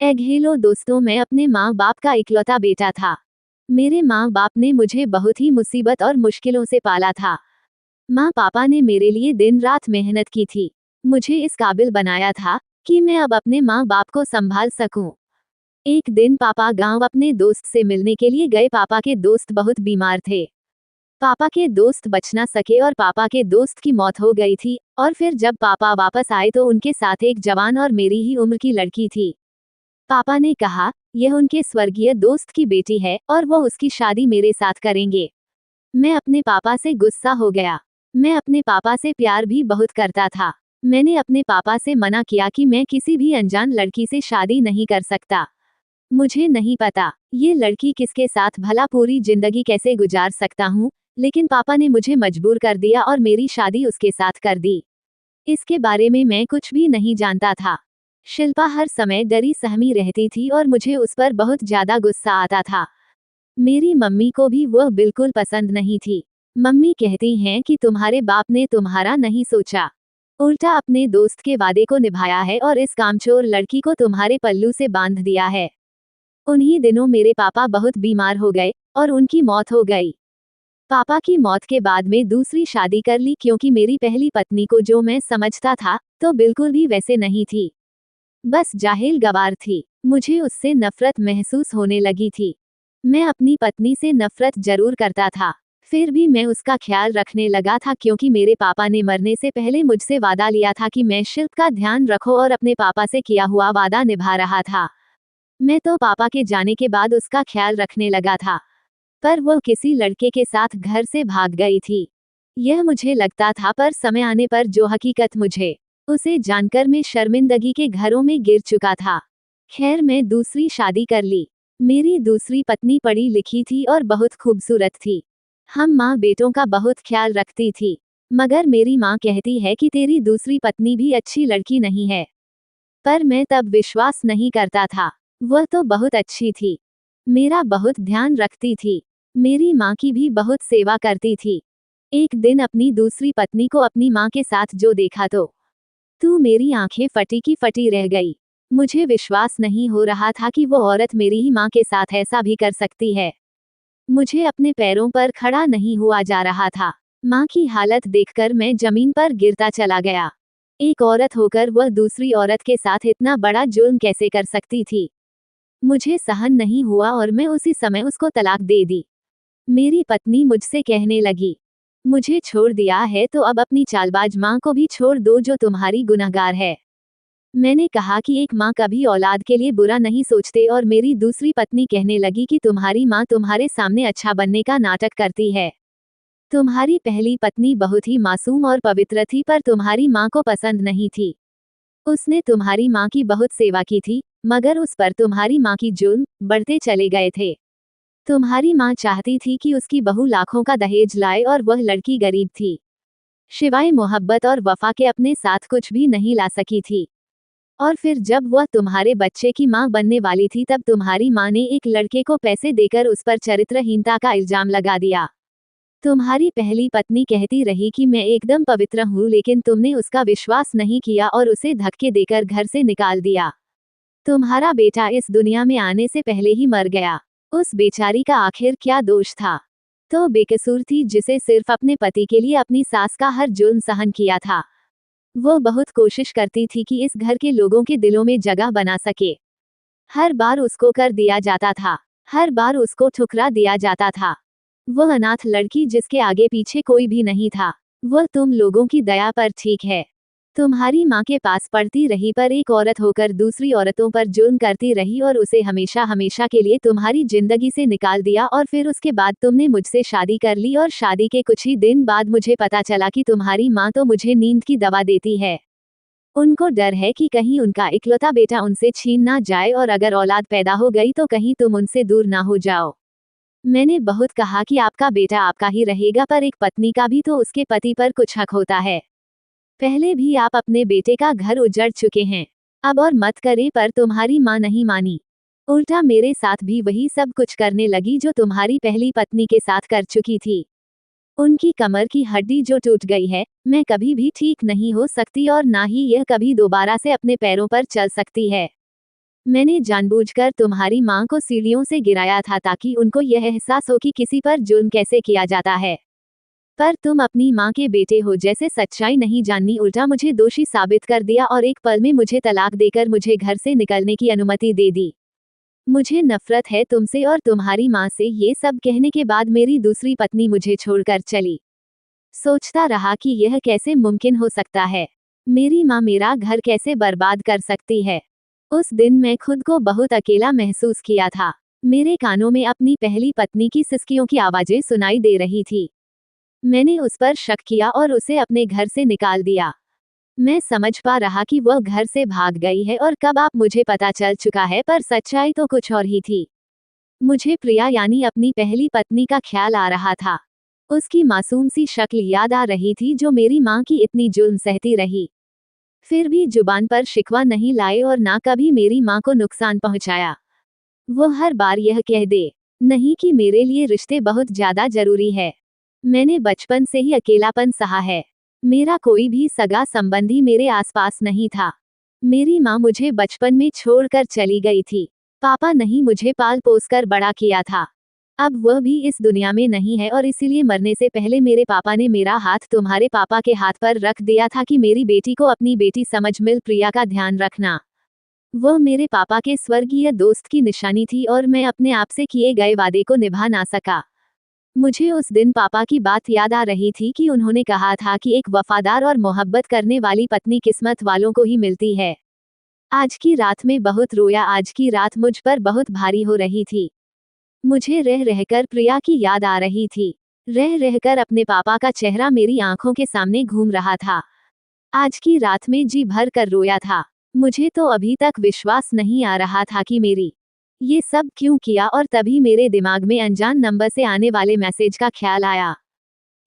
Hello दोस्तों, मैं अपने माँ बाप का इकलौता बेटा था। मेरे माँ बाप ने मुझे बहुत ही मुसीबत और मुश्किलों से पाला था। माँ पापा ने मेरे लिए दिन रात मेहनत की थी। मुझे इस काबिल बनाया था कि मैं अब अपने माँ बाप को संभाल सकूं। एक दिन पापा गांव अपने दोस्त से मिलने के लिए गए। पापा के दोस्त बहुत बीमार थे। पापा के दोस्त बच ना सके और पापा के दोस्त की मौत हो गई थी। और फिर जब पापा वापस आए तो उनके साथ एक जवान और मेरी ही उम्र की लड़की थी। पापा ने कहा, यह उनके स्वर्गीय दोस्त की बेटी है और वो उसकी शादी मेरे साथ करेंगे। मैं अपने पापा से गुस्सा हो गया। मैं अपने पापा से प्यार भी बहुत करता था। मैंने अपने पापा से मना किया कि मैं किसी भी अनजान लड़की से शादी नहीं कर सकता। मुझे नहीं पता ये लड़की किसके साथ भला पूरी जिंदगी कैसे गुजार सकता हूँ, लेकिन पापा ने मुझे मजबूर कर दिया और मेरी शादी उसके साथ कर दी। इसके बारे में मैं कुछ भी नहीं जानता था। शिल्पा हर समय डरी सहमी रहती थी और मुझे उस पर बहुत ज्यादा गुस्सा आता था। मेरी मम्मी को भी वह बिल्कुल पसंद नहीं थी। मम्मी कहती हैं कि तुम्हारे बाप ने तुम्हारा नहीं सोचा, उल्टा अपने दोस्त के वादे को निभाया है और इस कामचोर लड़की को तुम्हारे पल्लू से बांध दिया है। उन्हीं दिनों मेरे पापा बहुत बीमार हो गए और उनकी मौत हो गई। पापा की मौत के बाद में दूसरी शादी कर ली, क्योंकि मेरी पहली पत्नी को जो मैं समझता था तो बिल्कुल भी वैसे नहीं थी। बस जाहिल गवार थी। मुझे उससे नफरत महसूस होने लगी थी। मैं अपनी पत्नी से नफरत जरूर करता था, फिर भी मैं उसका ख्याल रखने लगा था, क्योंकि मेरे पापा ने मरने से पहले मुझसे वादा लिया था कि मैं शिल्प का ध्यान रखो और अपने पापा से किया हुआ वादा निभा रहा था। मैं तो पापा के जाने के बाद उसका ख्याल रखने लगा था, पर वो किसी लड़के के साथ घर से भाग गई थी। यह मुझे लगता था, पर समय आने पर जो हकीकत मुझे उसे जानकर मैं शर्मिंदगी के घरों में गिर चुका था। खैर, मैं दूसरी शादी कर ली। मेरी दूसरी पत्नी पढ़ी लिखी थी और बहुत खूबसूरत थी। हम माँ बेटों का बहुत ख्याल रखती थी। मगर मेरी माँ कहती है कि तेरी दूसरी पत्नी भी अच्छी लड़की नहीं है। पर मैं तब विश्वास नहीं करता था। वह तो बहुत अच्छी थी, मेरा बहुत ध्यान रखती थी, मेरी माँ की भी बहुत सेवा करती थी। एक दिन अपनी दूसरी पत्नी को अपनी माँ के साथ जो देखा तो मेरी आंखें फटी की फटी रह गई। मुझे विश्वास नहीं हो रहा था कि वो औरत मेरी ही माँ के साथ ऐसा भी कर सकती है। मुझे अपने पैरों पर खड़ा नहीं हुआ जा रहा था। माँ की हालत देखकर मैं जमीन पर गिरता चला गया। एक औरत होकर वह दूसरी औरत के साथ इतना बड़ा जुल्म कैसे कर सकती थी। मुझे सहन नहीं हुआ और मैं उसी समय उसको तलाक दे दी। मेरी पत्नी मुझसे कहने लगी, मुझे छोड़ दिया है तो अब अपनी चालबाज माँ को भी छोड़ दो जो तुम्हारी गुनहगार है। मैंने कहा कि एक माँ कभी औलाद के लिए बुरा नहीं सोचते, और मेरी दूसरी पत्नी कहने लगी कि तुम्हारी माँ तुम्हारे सामने अच्छा बनने का नाटक करती है। तुम्हारी पहली पत्नी बहुत ही मासूम और पवित्र थी, पर तुम्हारी माँ को पसंद नहीं थी। उसने तुम्हारी माँ की बहुत सेवा की थी, मगर उस पर तुम्हारी माँ की जुल्म बढ़ते चले गए थे। तुम्हारी माँ चाहती थी कि उसकी बहू लाखों का दहेज लाए और वह लड़की गरीब थी, सिवाय मोहब्बत और वफा के अपने साथ कुछ भी नहीं ला सकी थी। और फिर जब वह तुम्हारे बच्चे की माँ बनने वाली थी तब तुम्हारी माँ ने एक लड़के को पैसे देकर उस पर चरित्रहीनता का इल्जाम लगा दिया। तुम्हारी पहली पत्नी कहती रही कि मैं एकदम पवित्र हूँ, लेकिन तुमने उसका विश्वास नहीं किया और उसे धक्के देकर घर से निकाल दिया। तुम्हारा बेटा इस दुनिया में आने से पहले ही मर गया। उस बेचारी का आखिर क्या दोष था? तो बेकसूर थी, जिसे सिर्फ अपने पति के लिए अपनी सास का हर जुल्म सहन किया था। वो बहुत कोशिश करती थी कि इस घर के लोगों के दिलों में जगह बना सके। हर बार उसको कर दिया जाता था, हर बार उसको ठुकरा दिया जाता था। वह अनाथ लड़की जिसके आगे पीछे कोई भी नहीं था, वह तुम लोगों की दया पर ठीक है। तुम्हारी माँ के पास पढ़ती रही, पर एक औरत होकर दूसरी औरतों पर जुल्म करती रही और उसे हमेशा हमेशा के लिए तुम्हारी जिंदगी से निकाल दिया। और फिर उसके बाद तुमने मुझसे शादी कर ली, और शादी के कुछ ही दिन बाद मुझे पता चला कि तुम्हारी माँ तो मुझे नींद की दवा देती है। उनको डर है कि कहीं उनका इकलौता बेटा उनसे छीन ना जाए, और अगर औलाद पैदा हो गई तो कहीं तुम उनसे दूर ना हो जाओ। मैंने बहुत कहा कि आपका बेटा आपका ही रहेगा, पर एक पत्नी का भी तो उसके पति पर कुछ हक होता है। पहले भी आप अपने बेटे का घर उजड़ चुके हैं, अब और मत करें, पर तुम्हारी माँ नहीं मानी। उल्टा मेरे साथ भी वही सब कुछ करने लगी जो तुम्हारी पहली पत्नी के साथ कर चुकी थी। उनकी कमर की हड्डी जो टूट गई है, मैं कभी भी ठीक नहीं हो सकती, और ना ही यह कभी दोबारा से अपने पैरों पर चल सकती है। मैंने जानबूझकर तुम्हारी माँ को सीढ़ियों से गिराया था ताकि उनको यह एहसास हो कि किसी पर जुल्म कैसे किया जाता है। पर तुम अपनी माँ के बेटे हो जैसे सच्चाई नहीं जाननी, उल्टा मुझे दोषी साबित कर दिया और एक पल में मुझे तलाक देकर मुझे घर से निकलने की अनुमति दे दी। मुझे नफरत है तुमसे और तुम्हारी माँ से। ये सब कहने के बाद मेरी दूसरी पत्नी मुझे छोड़कर चली। सोचता रहा कि यह कैसे मुमकिन हो सकता है। मेरी माँ मेरा घर कैसे बर्बाद कर सकती है। उस दिन मैं खुद को बहुत अकेला महसूस किया था। मेरे कानों में अपनी पहली पत्नी की सिसकियों की आवाजें सुनाई दे रही थी। मैंने उस पर शक किया और उसे अपने घर से निकाल दिया। मैं समझ पा रहा कि वह घर से भाग गई है और कब आप मुझे पता चल चुका है, पर सच्चाई तो कुछ और ही थी। मुझे प्रिया यानी अपनी पहली पत्नी का ख्याल आ रहा था। उसकी मासूम सी शक्ल याद आ रही थी जो मेरी माँ की इतनी जुल्म सहती रही, फिर भी जुबान पर शिकवा नहीं लाए और ना कभी मेरी माँ को नुकसान पहुंचाया। वो हर बार यह कह दे नहीं कि मेरे लिए रिश्ते बहुत ज्यादा जरूरी है। मैंने बचपन से ही अकेलापन सहा है। मेरा कोई भी सगा संबंधी मेरे आसपास नहीं था। मेरी माँ मुझे बचपन में छोड़कर चली गई थी। पापा नहीं मुझे पाल पोस कर बड़ा किया था। अब वह भी इस दुनिया में नहीं है और इसीलिए मरने से पहले मेरे पापा ने मेरा हाथ तुम्हारे पापा के हाथ पर रख दिया था कि मेरी बेटी को अपनी बेटी समझ मिल प्रिया का ध्यान रखना। वह मेरे पापा के स्वर्गीय दोस्त की निशानी थी और मैं अपने आप से किए गए वादे को निभा ना सका। मुझे उस दिन पापा की बात याद आ रही थी कि उन्होंने कहा था कि एक वफादार और मोहब्बत करने वाली पत्नी किस्मत वालों को ही मिलती है। आज की रात में बहुत रोया। आज की रात मुझ पर बहुत भारी हो रही थी। मुझे रह रहकर प्रिया की याद आ रही थी। रह रहकर अपने पापा का चेहरा मेरी आंखों के सामने घूम रहा था। आज की रात में जी भर कर रोया था। मुझे तो अभी तक विश्वास नहीं आ रहा था कि मेरी ये सब क्यों किया, और तभी मेरे दिमाग में अनजान नंबर से आने वाले मैसेज का ख्याल आया।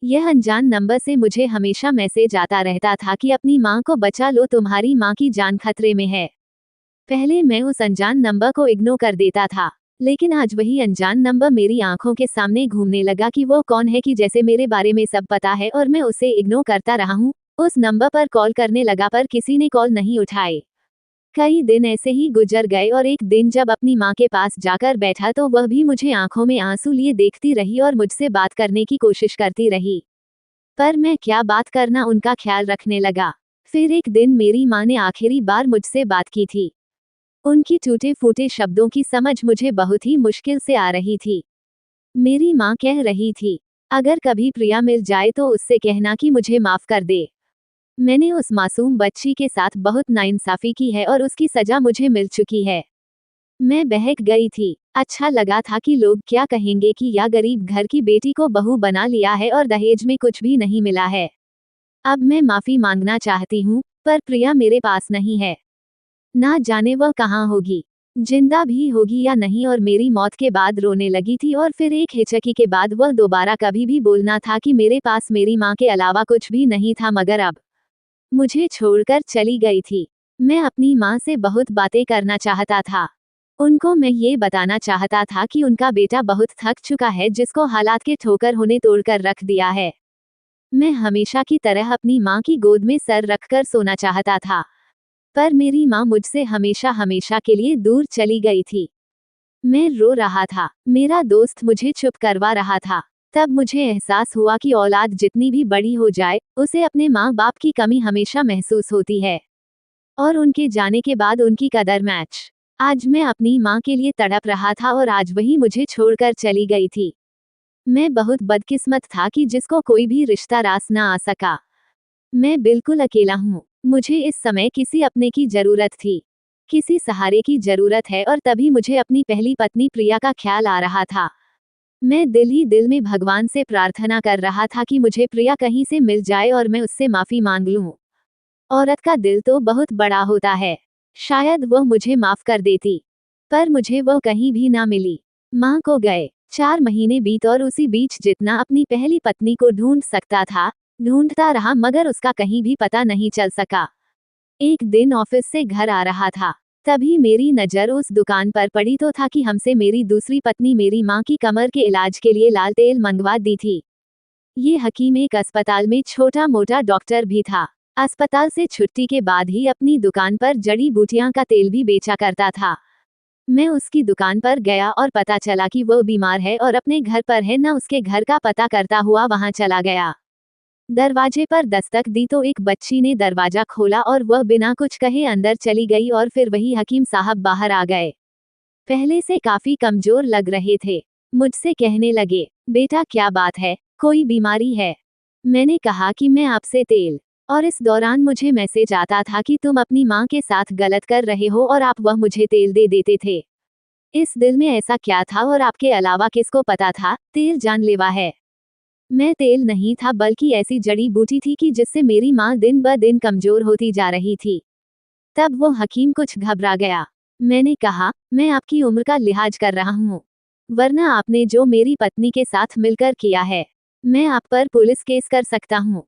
यह अनजान नंबर से मुझे हमेशा मैसेज आता रहता था कि अपनी माँ को बचा लो, तुम्हारी माँ की जान खतरे में है। पहले मैं उस अनजान नंबर को इग्नोर कर देता था, लेकिन आज वही अनजान नंबर मेरी आंखों के सामने घूमने लगा कि वो कौन है, कि जैसे मेरे बारे में सब पता है और मैं उसे इग्नोर करता रहा हूँ। उस नंबर पर कॉल करने लगा पर किसी ने कॉल नहीं उठाए। कई दिन ऐसे ही गुजर गए और एक दिन जब अपनी माँ के पास जाकर बैठा तो वह भी मुझे आंखों में आंसू लिए देखती रही और मुझसे बात करने की कोशिश करती रही, पर मैं क्या बात करना, उनका ख्याल रखने लगा। फिर एक दिन मेरी माँ ने आखिरी बार मुझसे बात की थी। उनकी टूटे फूटे शब्दों की समझ मुझे बहुत ही मुश्किल से आ रही थी। मेरी माँ कह रही थी, अगर कभी प्रिया मिल जाए तो उससे कहना कि मुझे माफ कर दे। मैंने उस मासूम बच्ची के साथ बहुत नाइंसाफी की है और उसकी सजा मुझे मिल चुकी है। मैं बहक गई थी। अच्छा लगा था कि लोग क्या कहेंगे कि या गरीब घर की बेटी को बहू बना लिया है और दहेज में कुछ भी नहीं मिला है। अब मैं माफी मांगना चाहती हूँ, पर प्रिया मेरे पास नहीं है। ना जाने वह कहाँ होगी, जिंदा भी होगी या नहीं। और मेरी मौत के बाद रोने लगी थी और फिर एक हिचकी के बाद वह दोबारा कभी भी बोलना था कि मेरे पास मेरी माँ के अलावा कुछ भी नहीं था। मगर अब मुझे छोड़कर चली गई थी। मैं अपनी माँ से बहुत बातें करना चाहता था। उनको मैं ये बताना चाहता था कि उनका बेटा बहुत थक चुका है, जिसको हालात के ठोकर होने तोड़कर रख दिया है। मैं हमेशा की तरह अपनी माँ की गोद में सर रखकर सोना चाहता था, पर मेरी माँ मुझसे हमेशा हमेशा के लिए दूर चली गई थी। मैं रो रहा था। मेरा दोस्त मुझे चुप करवा रहा था। तब मुझे एहसास हुआ कि औलाद जितनी भी बड़ी हो जाए, उसे अपने माँ बाप की कमी हमेशा महसूस होती है, और उनके जाने के बाद उनकी कदर मैच। आज मैं अपनी माँ के लिए तड़प रहा था और आज वही मुझे छोड़कर चली गई थी। मैं बहुत बदकिस्मत था कि जिसको कोई भी रिश्ता रास ना आ सका। मैं बिल्कुल अकेला हूँ। मुझे इस समय किसी अपने की जरूरत थी, किसी सहारे की जरूरत है, और तभी मुझे अपनी पहली पत्नी प्रिया का ख्याल आ रहा था। मैं दिल ही दिल में भगवान से प्रार्थना कर रहा था कि मुझे प्रिया कहीं से मिल जाए और मैं उससे माफी मांग लूं। औरत का दिल तो बहुत बड़ा होता है, शायद वह मुझे माफ कर देती, पर मुझे वह कहीं भी ना मिली। माँ को गए 4 महीने बीत और उसी बीच जितना अपनी पहली पत्नी को ढूंढ सकता था ढूंढता रहा, मगर उसका कहीं भी पता नहीं चल सका। एक दिन ऑफिस से घर आ रहा था, तभी मेरी नज़र उस दुकान पर पड़ी तो था कि हमसे मेरी दूसरी पत्नी मेरी माँ की कमर के इलाज के लिए लाल तेल मंगवा दी थी। ये हकीम एक अस्पताल में छोटा मोटा डॉक्टर भी था। अस्पताल से छुट्टी के बाद ही अपनी दुकान पर जड़ी बूटियां का तेल भी बेचा करता था। मैं उसकी दुकान पर गया और पता चला कि वो बीमार है और अपने घर पर है, न उसके घर का पता करता हुआ वहां चला गया। दरवाजे पर दस्तक दी तो एक बच्ची ने दरवाजा खोला और वह बिना कुछ कहे अंदर चली गई और फिर वही हकीम साहब बाहर आ गए। पहले से काफी कमजोर लग रहे थे। मुझसे कहने लगे, बेटा क्या बात है, कोई बीमारी है? मैंने कहा कि मैं आपसे तेल, और इस दौरान मुझे मैसेज आता था कि तुम अपनी माँ के साथ गलत कर रहे हो और आप वह मुझे तेल दे देते थे। इस दिल में ऐसा क्या था और आपके अलावा किसको पता था तेल जानलेवा है? मैं तेल नहीं था बल्कि ऐसी जड़ी बूटी थी कि जिससे मेरी माँ दिन ब दिन कमजोर होती जा रही थी। तब वो हकीम कुछ घबरा गया। मैंने कहा, मैं आपकी उम्र का लिहाज कर रहा हूँ, वरना आपने जो मेरी पत्नी के साथ मिलकर किया है, मैं आप पर पुलिस केस कर सकता हूँ।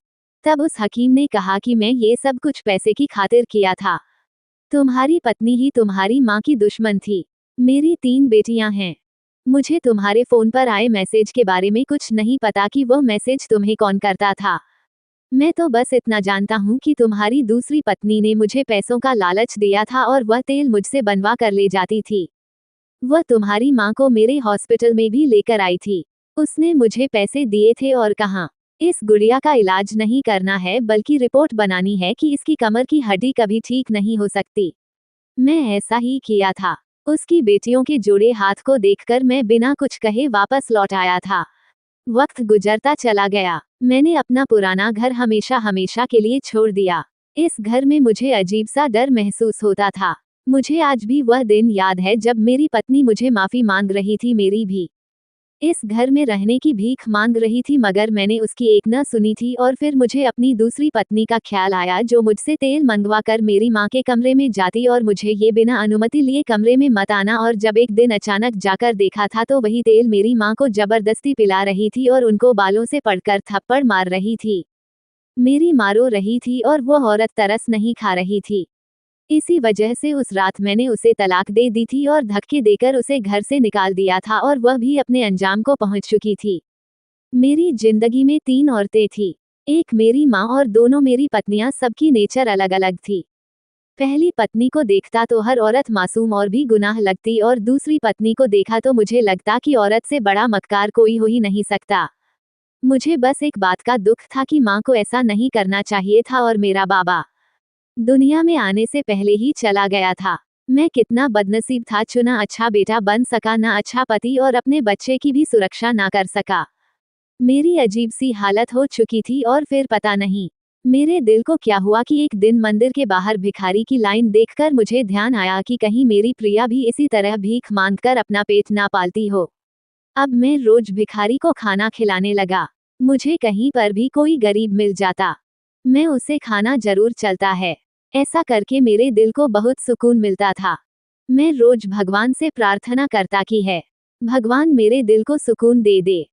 तब उस हकीम ने कहा कि मैं ये सब कुछ पैसे की खातिर किया था। तुम्हारी पत्नी ही तुम्हारी माँ की दुश्मन थी। मेरी 3 बेटियां हैं। मुझे तुम्हारे फोन पर आए मैसेज के बारे में कुछ नहीं पता कि वह मैसेज तुम्हें कौन करता था। मैं तो बस इतना जानता हूँ कि तुम्हारी दूसरी पत्नी ने मुझे पैसों का लालच दिया था और वह तेल मुझसे बनवा कर ले जाती थी। वह तुम्हारी माँ को मेरे हॉस्पिटल में भी लेकर आई थी। उसने मुझे पैसे दिए थे और कहा, इस गुड़िया का इलाज नहीं करना है बल्कि रिपोर्ट बनानी है कि इसकी कमर की हड्डी कभी ठीक नहीं हो सकती। मैं ऐसा ही किया था। उसकी बेटियों के जोड़े हाथ को देखकर मैं बिना कुछ कहे वापस लौट आया था। वक्त गुजरता चला गया। मैंने अपना पुराना घर हमेशा हमेशा के लिए छोड़ दिया। इस घर में मुझे अजीब सा डर महसूस होता था। मुझे आज भी वह दिन याद है जब मेरी पत्नी मुझे माफी मांग रही थी, मेरी भी इस घर में रहने की भीख मांग रही थी, मगर मैंने उसकी एक न सुनी थी और फिर मुझे अपनी दूसरी पत्नी का ख्याल आया जो मुझसे तेल मंगवा कर मेरी माँ के कमरे में जाती और मुझे ये बिना अनुमति लिए कमरे में मत आना, और जब एक दिन अचानक जाकर देखा था तो वही तेल मेरी माँ को जबरदस्ती पिला रही थी और उनको बालों से पकड़कर थप्पड़ मार रही थी। मेरी माँ रो रही थी और वो औरत तरस नहीं खा रही थी। इसी वजह से उस रात मैंने उसे तलाक दे दी थी और धक्के देकर उसे घर से निकाल दिया था और वह भी अपने अंजाम को पहुंच चुकी थी। मेरी जिंदगी में 3 औरतें थी, एक मेरी माँ और दोनों मेरी पत्नियां, सबकी नेचर अलग अलग थी। पहली पत्नी को देखता तो हर औरत मासूम और भी गुनाह लगती और दूसरी पत्नी को देखा तो मुझे लगता कि औरत से बड़ा मक्कार कोई हो ही नहीं सकता। मुझे बस एक बात का दुख था कि माँ को ऐसा नहीं करना चाहिए था और मेरा बाबा दुनिया में आने से पहले ही चला गया था। मैं कितना बदनसीब था, चुना अच्छा बेटा बन सका ना अच्छा पति और अपने बच्चे की भी सुरक्षा ना कर सका। मेरी अजीब सी हालत हो चुकी थी और फिर पता नहीं मेरे दिल को क्या हुआ कि एक दिन मंदिर के बाहर भिखारी की लाइन देखकर मुझे ध्यान आया कि कहीं मेरी प्रिया भी इसी तरह भीख मांगकर अपना पेट ना पालती हो। अब मैं रोज भिखारी को खाना खिलाने लगा। मुझे कहीं पर भी कोई गरीब मिल जाता, मैं उसे खाना जरूर चलता है। ऐसा करके मेरे दिल को बहुत सुकून मिलता था। मैं रोज भगवान से प्रार्थना करता कि है भगवान मेरे दिल को सुकून दे दे।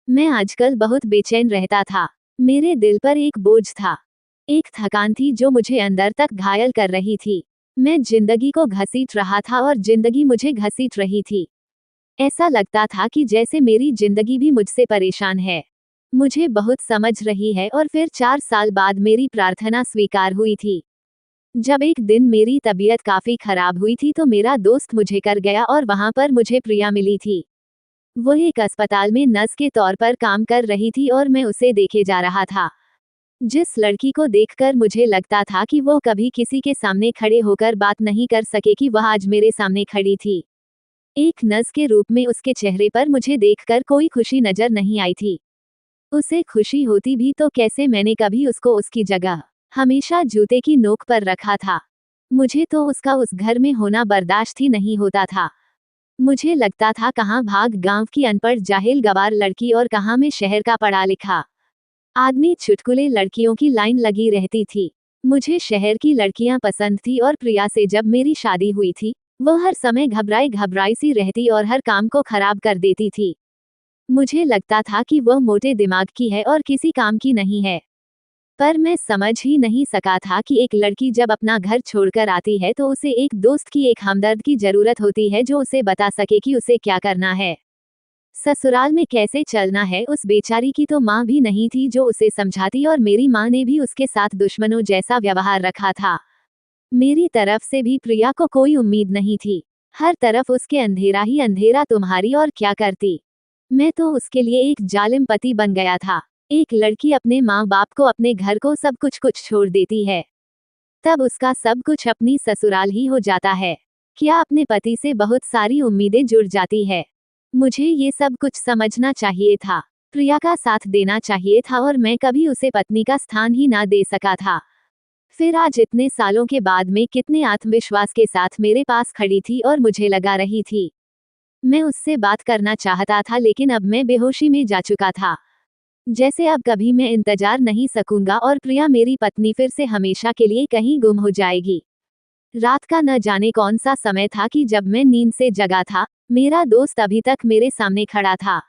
मैं आजकल बहुत बेचैन रहता था। मेरे दिल पर एक बोझ था, एक थकान थी जो मुझे अंदर तक घायल कर रही थी। मैं जिंदगी को घसीट रहा था और जिंदगी मुझे घसीट रही थी। ऐसा लगता था कि जैसे मेरी जिंदगी भी मुझसे परेशान है, मुझे बहुत समझ रही है। और फिर 4 साल बाद मेरी प्रार्थना स्वीकार हुई थी। जब एक दिन मेरी तबीयत काफी खराब हुई थी तो मेरा दोस्त मुझे कर गया और वहां पर मुझे प्रिया मिली थी। वो एक अस्पताल में नर्स के तौर पर काम कर रही थी और मैं उसे देखे जा रहा था। जिस लड़की को देखकर मुझे लगता था कि वो कभी किसी के सामने खड़े होकर बात नहीं कर सकेगी, वह आज मेरे सामने खड़ी थी। एक नर्स के रूप में उसके चेहरे पर मुझे देखकर कोई खुशी नजर नहीं आई थी। उसे खुशी होती भी तो कैसे, मैंने कभी उसको उसकी जगह हमेशा जूते की नोक पर रखा था। मुझे तो उसका उस घर में होना बर्दाश्त ही नहीं होता था। मुझे लगता था कहाँ भाग गांव की अनपढ़ जाहिल गवार लड़की और कहाँ मैं शहर का पढ़ा लिखा आदमी। चुटकुले लड़कियों की लाइन लगी रहती थी। मुझे शहर की लड़कियां पसंद थी और प्रिया से जब मेरी शादी हुई थी, वह हर समय घबराई घबराई सी रहती और हर काम को खराब कर देती थी। मुझे लगता था कि वह मोटे दिमाग की है और किसी काम की नहीं है। पर मैं समझ ही नहीं सका था कि एक लड़की जब अपना घर छोड़कर आती है तो उसे एक दोस्त की, एक हमदर्द की जरूरत होती है जो उसे बता सके कि उसे क्या करना है, ससुराल में कैसे चलना है। उस बेचारी की तो माँ भी नहीं थी जो उसे समझाती और मेरी माँ ने भी उसके साथ दुश्मनों जैसा व्यवहार रखा था। मेरी तरफ से भी प्रिया को कोई उम्मीद नहीं थी। हर तरफ उसके अंधेरा ही अंधेरा, तुम्हारी और क्या करती। मैं तो उसके लिए एक जालिम पति बन गया था। एक लड़की अपने माँ बाप को, अपने घर को, सब कुछ छोड़ देती है, तब उसका सब कुछ अपनी ससुराल ही हो जाता है। क्या अपने पति से बहुत सारी उम्मीदें जुड़ जाती है। मुझे ये सब कुछ समझना चाहिए था, प्रिया का साथ देना चाहिए था, और मैं कभी उसे पत्नी का स्थान ही ना दे सका था। फिर आज इतने सालों के बाद में कितने आत्मविश्वास के साथ मेरे पास खड़ी थी और मुझे लगा रही थी। मैं उससे बात करना चाहता था, लेकिन अब मैं बेहोशी में जा चुका था। जैसे अब कभी मैं इंतजार नहीं सकूंगा और प्रिया मेरी पत्नी फिर से हमेशा के लिए कहीं गुम हो जाएगी। रात का न जाने कौन सा समय था कि जब मैं नींद से जगा था, मेरा दोस्त अभी तक मेरे सामने खड़ा था।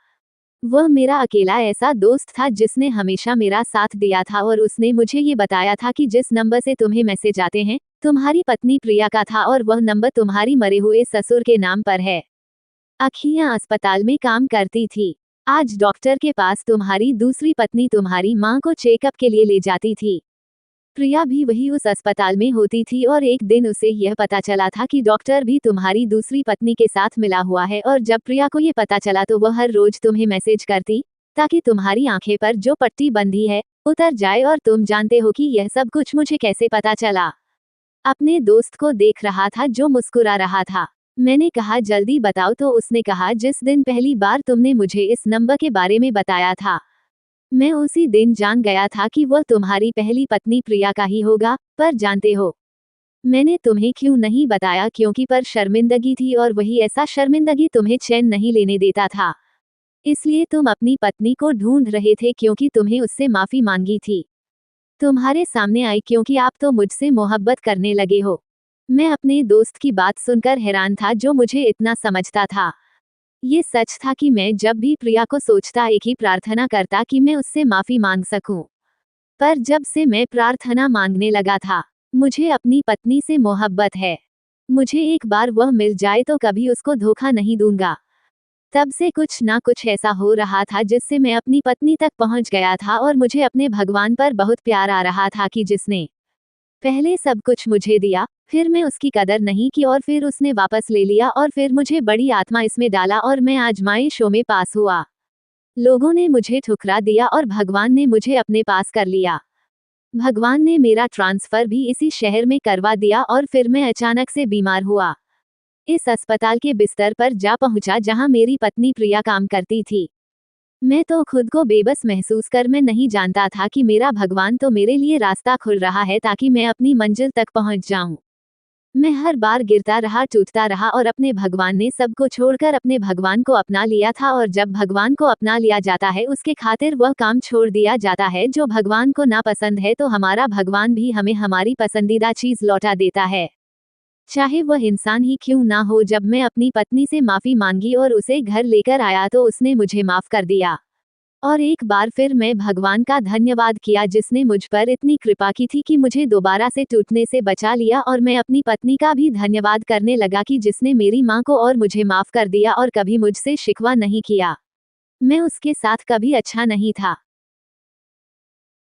वह मेरा अकेला ऐसा दोस्त था जिसने हमेशा मेरा साथ दिया था, और उसने मुझे ये बताया था कि जिस नंबर से तुम्हें मैसेज आते हैं, तुम्हारी पत्नी प्रिया का था, और वह नंबर तुम्हारी मरे हुए ससुर के नाम पर है। अखियां अस्पताल में काम करती थी। आज डॉक्टर के पास तुम्हारी दूसरी पत्नी तुम्हारी माँ को चेकअप के लिए ले जाती थी। प्रिया भी वही उस अस्पताल में होती थी, और एक दिन उसे यह पता चला था कि डॉक्टर भी तुम्हारी दूसरी पत्नी के साथ मिला हुआ है, और जब प्रिया को ये पता चला तो वह हर रोज तुम्हें मैसेज करती, ताकि तुम्हारी आंखें पर जो पट्टी बंधी है उतर जाए। और तुम जानते हो कि यह सब कुछ मुझे कैसे पता चला। अपने दोस्त को देख रहा था जो मुस्कुरा रहा था। मैंने कहा जल्दी बताओ, तो उसने कहा जिस दिन पहली बार तुमने मुझे इस नंबर के बारे में बताया था, मैं उसी दिन जान गया था कि वह तुम्हारी पहली पत्नी प्रिया का ही होगा। पर जानते हो, मैंने तुम्हें क्यों नहीं बताया? क्योंकि पर शर्मिंदगी थी, और वही ऐसा शर्मिंदगी तुम्हें चैन नहीं लेने देता था। इसलिए तुम अपनी पत्नी को ढूंढ रहे थे, क्योंकि तुम्हें उससे माफी मांगी थी। तुम्हारे सामने आई क्योंकि आप तो मुझसे मोहब्बत करने लगे हो। मैं अपने दोस्त की बात सुनकर हैरान था, जो मुझे इतना समझता था। ये सच था कि मैं जब भी प्रिया को सोचता, एक ही प्रार्थना करता कि मैं उससे माफी मांग सकूं। पर जब से मैं प्रार्थना मांगने लगा था, मुझे अपनी पत्नी से मोहब्बत है। मुझे एक बार वह मिल जाए तो कभी उसको धोखा नहीं दूंगा। तब से कुछ ना कुछ ऐसा हो रहा था जिससे मैं अपनी पत्नी तक पहुंच गया था, और मुझे अपने भगवान पर बहुत प्यार आ रहा था कि जिसने पहले सब कुछ मुझे दिया, फिर मैं उसकी कदर नहीं की, और फिर उसने वापस ले लिया, और फिर मुझे बड़ी आत्मा इसमें डाला, और मैं आजमाइशों में पास हुआ। लोगों ने मुझे ठुकरा दिया और भगवान ने मुझे अपने पास कर लिया। भगवान ने मेरा ट्रांसफर भी इसी शहर में करवा दिया, और फिर मैं अचानक से बीमार हुआ। इस अस्पताल के बिस्तर पर जा पहुंचा जहां मेरी पत्नी प्रिया काम करती थी। मैं तो खुद को बेबस महसूस कर मैं नहीं जानता था कि मेरा भगवान तो मेरे लिए रास्ता खुल रहा है ताकि मैं अपनी मंजिल तक पहुंच जाऊं। मैं हर बार गिरता रहा, टूटता रहा, और अपने भगवान ने सबको छोड़कर अपने भगवान को अपना लिया था। और जब भगवान को अपना लिया जाता है, उसके खातिर वह काम छोड़ दिया जाता है जो भगवान को नापसंद है, तो हमारा भगवान भी हमें हमारी पसंदीदा चीज लौटा देता है, चाहे वह इंसान ही क्यों ना हो। जब मैं अपनी पत्नी से माफी मांगी और उसे घर लेकर आया तो उसने मुझे माफ कर दिया। और एक बार फिर मैं भगवान का धन्यवाद किया जिसने मुझ पर इतनी कृपा की थी कि मुझे दोबारा से टूटने से बचा लिया। और मैं अपनी पत्नी का भी धन्यवाद करने लगा कि जिसने मेरी माँ को और मुझे माफ कर दिया और कभी मुझसे शिकवा नहीं किया। मैं उसके साथ कभी अच्छा नहीं था।